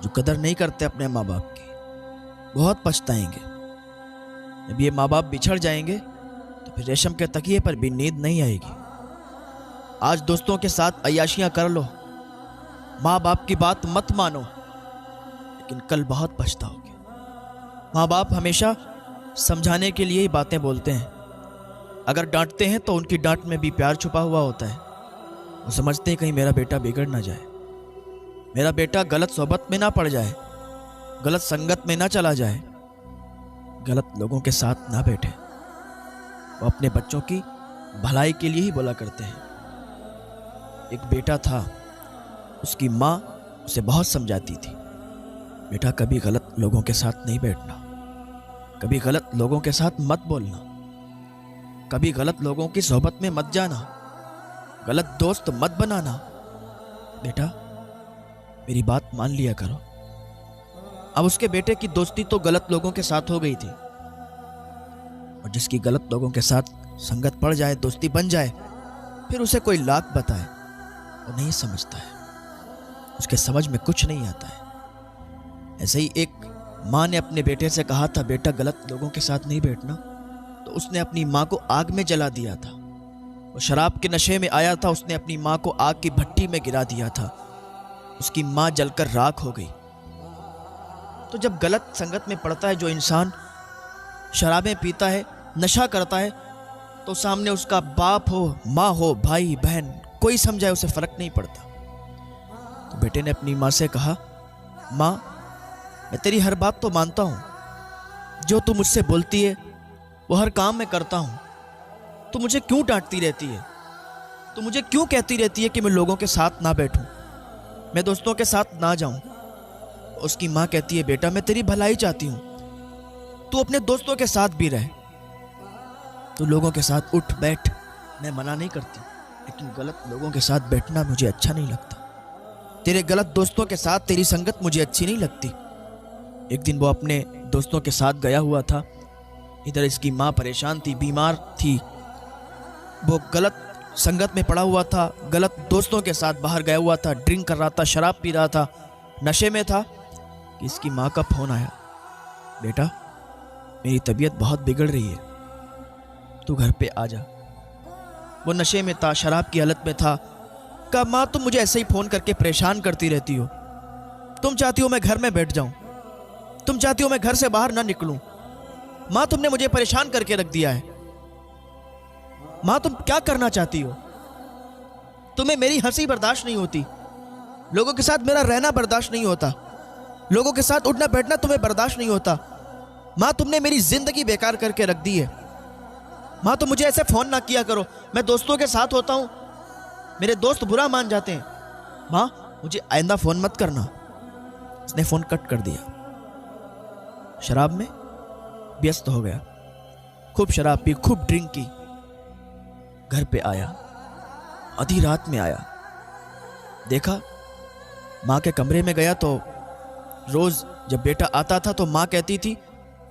जो कदर नहीं करते अपने माँ बाप की, बहुत पछताएंगे। जब ये माँ बाप बिछड़ जाएंगे तो फिर रेशम के तकिए पर भी नींद नहीं आएगी। आज दोस्तों के साथ अय्याशियां कर लो, माँ बाप की बात मत मानो, लेकिन कल बहुत पछताओगे। माँ बाप हमेशा समझाने के लिए ही बातें बोलते हैं। अगर डांटते हैं तो उनकी डांट में भी प्यार छुपा हुआ होता है। वो समझते हैं कहीं मेरा बेटा बिगड़ ना जाए, मेरा बेटा गलत सोबत में ना पड़ जाए, गलत संगत में ना चला जाए, गलत लोगों के साथ ना बैठे। वो अपने बच्चों की भलाई के लिए ही बोला करते हैं। एक बेटा था, उसकी माँ उसे बहुत समझाती थी, बेटा कभी गलत लोगों के साथ नहीं बैठना, कभी गलत लोगों के साथ मत बोलना, कभी गलत लोगों की सोहबत में मत जाना, गलत दोस्त मत बनाना। बेटा मेरी बात मान लिया करो। अब उसके बेटे की दोस्ती तो गलत लोगों के साथ हो गई थी, और जिसकी गलत लोगों के साथ संगत पड़ जाए, दोस्ती बन जाए, फिर उसे कोई लाख बताए वो नहीं समझता है, उसके समझ में कुछ नहीं आता है। ऐसे ही एक माँ ने अपने बेटे से कहा था, बेटा गलत लोगों के साथ नहीं बैठना, तो उसने अपनी माँ को आग में जला दिया था। वो शराब के नशे में आया था, उसने अपनी माँ को आग की भट्टी में गिरा दिया था, उसकी माँ जलकर राख हो गई। तो जब गलत संगत में पड़ता है जो इंसान, शराबें पीता है, नशा करता है, तो सामने उसका बाप हो, माँ हो, भाई बहन, कोई समझाए उसे फर्क नहीं पड़ता। तो बेटे ने अपनी माँ से कहा, माँ मैं तेरी हर बात तो मानता हूँ, जो तू मुझसे बोलती है वो हर काम मैं करता हूँ, तू मुझे क्यों डांटती रहती है, तू मुझे क्यों कहती रहती है कि मैं लोगों के साथ ना बैठूं, मैं दोस्तों के साथ ना जाऊं। उसकी माँ कहती है, बेटा मैं तेरी भलाई चाहती हूँ, तू अपने दोस्तों के साथ भी रहे, तू लोगों के साथ उठ बैठ, मैं मना नहीं करती, लेकिन गलत लोगों के साथ बैठना मुझे अच्छा नहीं लगता, तेरे गलत दोस्तों के साथ तेरी संगत मुझे अच्छी नहीं लगती। एक दिन वो अपने दोस्तों के साथ गया हुआ था, इधर इसकी माँ परेशान थी, बीमार थी, वो गलत संगत में पड़ा हुआ था, गलत दोस्तों के साथ बाहर गया हुआ था, ड्रिंक कर रहा था, शराब पी रहा था, नशे में था कि इसकी माँ का फोन आया, बेटा मेरी तबीयत बहुत बिगड़ रही है, तू घर पे आ जा। वो नशे में था, शराब की हालत में था। कहा, माँ तुम मुझे ऐसे ही फोन करके परेशान करती रहती हो, तुम चाहती हो मैं घर में बैठ जाऊं, तुम चाहती हो मैं घर से बाहर ना निकलूं, माँ तुमने मुझे परेशान करके रख दिया है, माँ तुम क्या करना चाहती हो, तुम्हें मेरी हंसी बर्दाश्त नहीं होती, लोगों के साथ मेरा रहना बर्दाश्त नहीं होता, लोगों के साथ उठना बैठना तुम्हें बर्दाश्त नहीं होता, माँ तुमने मेरी जिंदगी बेकार करके रख दी है, माँ तुम मुझे ऐसे फोन ना किया करो, मैं दोस्तों के साथ होता हूँ, मेरे दोस्त बुरा मान जाते हैं, माँ मुझे आइंदा फोन मत करना। उसने फोन कट कर दिया, शराब में व्यस्त हो गया, खूब शराब पी, खूब ड्रिंक की। घर पे आया, आधी रात में आया, देखा माँ के कमरे में गया तो रोज जब बेटा आता था तो माँ कहती थी,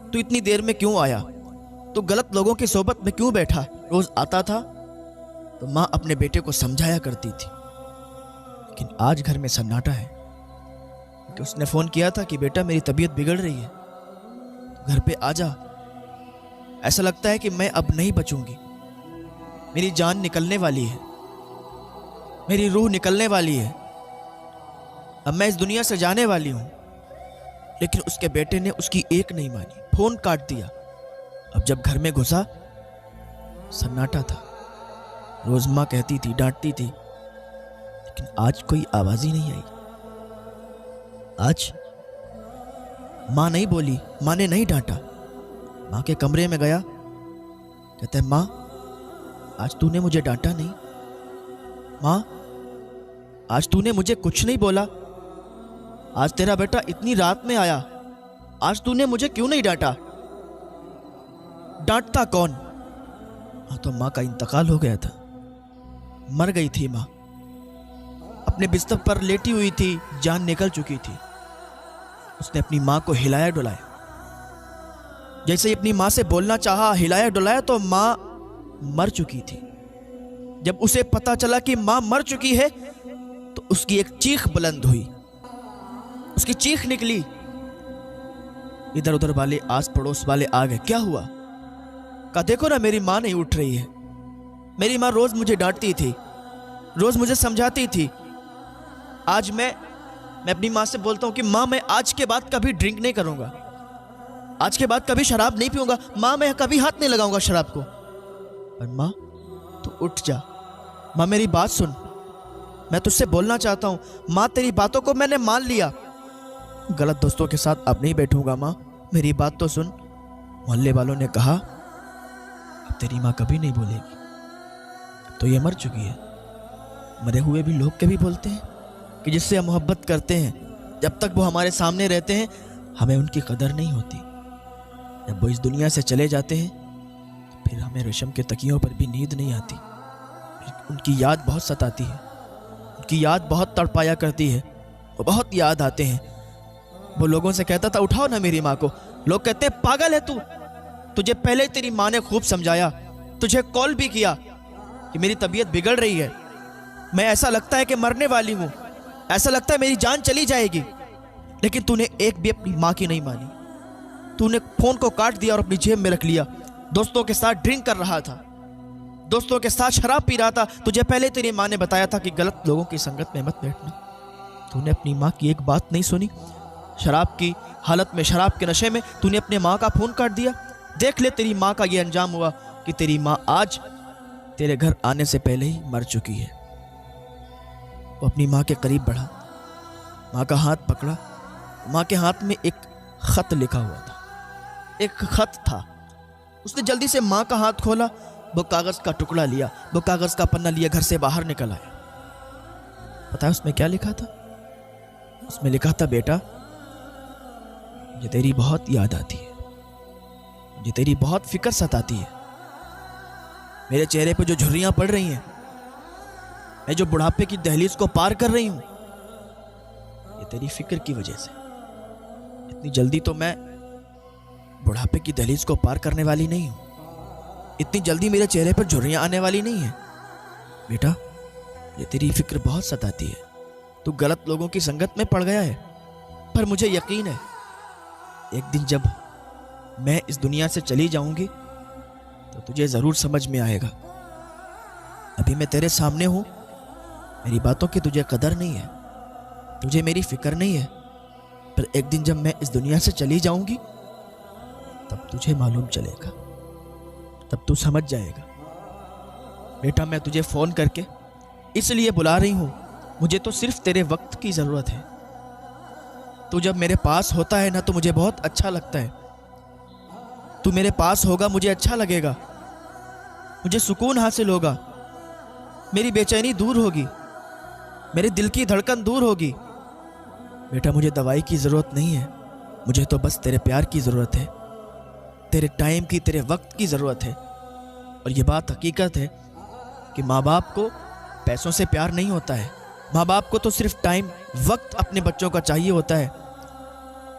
तू इतनी देर में क्यों आया, तो गलत लोगों की सोबत में क्यों बैठा। रोज आता था तो माँ अपने बेटे को समझाया करती थी, लेकिन आज घर में सन्नाटा है, क्योंकि उसने फोन किया था कि बेटा मेरी तबीयत बिगड़ रही है, घर पे आ जा, ऐसा लगता है कि मैं अब नहीं बचूंगी, मेरी जान निकलने वाली है, मेरी रूह निकलने वाली है, अब मैं इस दुनिया से जाने वाली हूं। लेकिन उसके बेटे ने उसकी एक नहीं मानी, फोन काट दिया। अब जब घर में घुसा, सन्नाटा था। रोज माँ कहती थी, डांटती थी, लेकिन आज कोई आवाज ही नहीं आई। आज माँ नहीं बोली, माँ ने नहीं डांटा। माँ के कमरे में गया, कहता है, माँ आज तूने मुझे डांटा नहीं, माँ आज तूने मुझे कुछ नहीं बोला, आज तेरा बेटा इतनी रात में आया, आज तूने मुझे क्यों नहीं डांटा, डांटता कौन। हाँ तो माँ का इंतकाल हो गया था, मर गई थी माँ, अपने बिस्तर पर लेटी हुई थी, जान निकल चुकी थी। उसने अपनी माँ को हिलाया डुलाया, जैसे ही अपनी माँ से बोलना चाहा, हिलाया डुलाया तो माँ मर चुकी थी। जब उसे पता चला कि माँ मर चुकी है तो उसकी एक चीख बुलंद हुई, उसकी चीख निकली। इधर उधर वाले आस पड़ोस वाले आ गए। क्या हुआ? कहा देखो ना, मेरी माँ नहीं उठ रही है। मेरी माँ रोज मुझे डांटती थी, रोज मुझे समझाती थी। आज मैं अपनी माँ से बोलता हूँ कि माँ, मैं आज के बाद कभी ड्रिंक नहीं करूंगा, आज के बाद कभी शराब नहीं पीऊंगा। माँ, मैं कभी हाथ नहीं लगाऊंगा शराब को। पर माँ, तू उठ जा। माँ, मेरी बात सुन, मैं तुझसे बोलना चाहता हूँ। माँ, तेरी बातों को मैंने मान लिया। गलत दोस्तों के साथ अब नहीं बैठूंगा माँ, मेरी बात तो सुन। मोहल्ले वालों ने कहा अब तेरी माँ कभी नहीं बोलेगी, अब तो ये मर चुकी है। मरे हुए भी लोग कभी बोलते हैं कि जिससे हम मोहब्बत करते हैं, जब तक वो हमारे सामने रहते हैं हमें उनकी कदर नहीं होती। जब वो इस दुनिया से चले जाते हैं फिर हमें रेशम के तकियों पर भी नींद नहीं आती। उनकी याद बहुत सताती है, उनकी याद बहुत तड़पाया करती है। वो बहुत याद आते हैं। वो लोगों से कहता था उठाओ ना मेरी माँ को। लोग कहते हैं पागल है तू, तुझे पहले तेरी माँ ने खूब समझाया, तुझे कॉल भी किया कि मेरी तबीयत बिगड़ रही है, मैं ऐसा लगता है कि मरने वाली हूँ, ऐसा लगता है मेरी जान चली जाएगी। लेकिन तूने एक भी अपनी माँ की नहीं मानी। तूने फोन को काट दिया और अपनी जेब में रख लिया। दोस्तों के साथ ड्रिंक कर रहा था, दोस्तों के साथ शराब पी रहा था। तुझे पहले तेरी माँ ने बताया था कि गलत लोगों की संगत में मत बैठना। तूने अपनी माँ की एक बात नहीं सुनी। शराब की हालत में, शराब के नशे में तूने अपने माँ का फोन काट दिया। देख ले तेरी माँ का ये अंजाम हुआ कि तेरी माँ आज तेरे घर आने से पहले ही मर चुकी है। वो अपनी माँ के करीब बढ़ा, माँ का हाथ पकड़ा। माँ के हाथ में एक खत लिखा हुआ था, एक खत था। उसने जल्दी से माँ का हाथ खोला, वो कागज का टुकड़ा लिया, वो कागज का पन्ना लिया, घर से बाहर निकल आया। पता है उसमें क्या लिखा था? उसमें लिखा था बेटा, मुझे तेरी बहुत याद आती है, मुझे तेरी बहुत फिक्र सताती है। मेरे चेहरे पे जो झुर्रियां पड़ रही हैं, मैं जो बुढ़ापे की दहलीज को पार कर रही हूं, ये तेरी फिक्र की वजह से। इतनी जल्दी तो मैं बुढ़ापे की दहलीज को पार करने वाली नहीं हूं। इतनी जल्दी मेरे चेहरे पर झुर्रियां आने वाली नहीं है। बेटा, ये तेरी फिक्र बहुत सताती है। तू गलत लोगों की संगत में पड़ गया है, पर मुझे यकीन है एक दिन जब मैं इस दुनिया से चली जाऊंगी तो तुझे जरूर समझ में आएगा। अभी मैं तेरे सामने हूं, मेरी बातों की तुझे कदर नहीं है, तुझे मेरी फिक्र नहीं है। पर एक दिन जब मैं इस दुनिया से चली जाऊंगी तब तुझे मालूम चलेगा, तब तू समझ जाएगा। बेटा, मैं तुझे फोन करके इसलिए बुला रही हूं, मुझे तो सिर्फ तेरे वक्त की जरूरत है। तू जब मेरे पास होता है ना तो मुझे बहुत अच्छा लगता है। तू मेरे पास होगा, मुझे अच्छा लगेगा, मुझे सुकून हासिल होगा, मेरी बेचैनी दूर होगी, मेरे दिल की धड़कन दूर होगी। बेटा, मुझे दवाई की ज़रूरत नहीं है, मुझे तो बस तेरे प्यार की ज़रूरत है, तेरे टाइम की, तेरे वक्त की ज़रूरत है। और ये बात हकीकत है कि माँ बाप को पैसों से प्यार नहीं होता है। माँ बाप को तो सिर्फ टाइम, वक्त अपने बच्चों का चाहिए होता है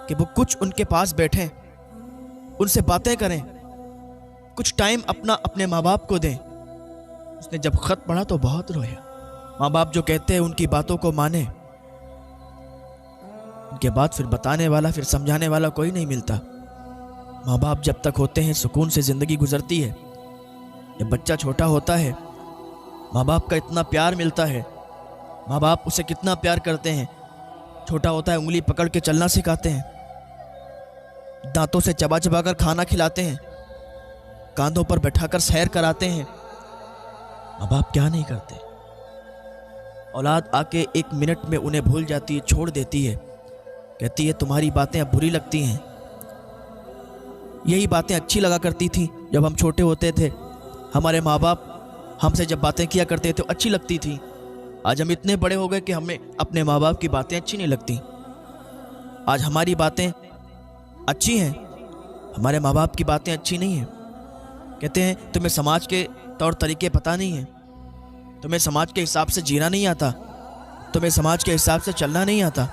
कि वो कुछ उनके पास बैठें, उनसे बातें करें, कुछ टाइम अपना अपने माँ बाप को दें। उसने जब खत पढ़ा तो बहुत रोया। माँ बाप जो कहते हैं उनकी बातों को माने, उनके बाद फिर बताने वाला, फिर समझाने वाला कोई नहीं मिलता। माँ बाप जब तक होते हैं सुकून से ज़िंदगी गुजरती है। जब बच्चा छोटा होता है माँ बाप का इतना प्यार मिलता है, माँ बाप उसे कितना प्यार करते हैं। छोटा होता है उंगली पकड़ के चलना सिखाते हैं, दांतों से चबा चबा कर खाना खिलाते हैं, कांधों पर बैठाकर सैर कराते हैं। माँ बाप क्या नहीं करते। औलाद आके एक मिनट में उन्हें भूल जाती है, छोड़ देती है, कहती है तुम्हारी बातें अब बुरी लगती हैं। यही बातें अच्छी लगा करती थी जब हम छोटे होते थे। हमारे माँ बाप हमसे जब बातें किया करते थे तो अच्छी लगती थी। आज हम इतने बड़े हो गए कि हमें अपने माँ बाप की बातें अच्छी नहीं लगती। आज हमारी बातें अच्छी हैं, हमारे माँ बाप की बातें अच्छी नहीं हैं। कहते हैं तुम्हें समाज के तौर तरीके पता नहीं है, तुम्हें समाज के हिसाब से जीना नहीं आता, तुम्हें समाज के हिसाब से चलना नहीं आता।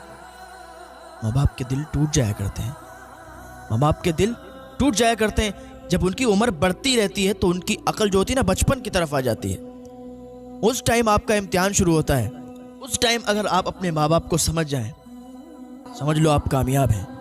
माँ बाप के दिल टूट जाया करते हैं, माँ बाप के दिल टूट जाया करते हैं। जब उनकी उम्र बढ़ती रहती है तो उनकी अकल जो होती है ना बचपन की तरफ आ जाती है। उस टाइम आपका इम्तिहान शुरू होता है। उस टाइम अगर आप अपने माँ बाप को समझ जाएं, समझ लो आप कामयाब हैं।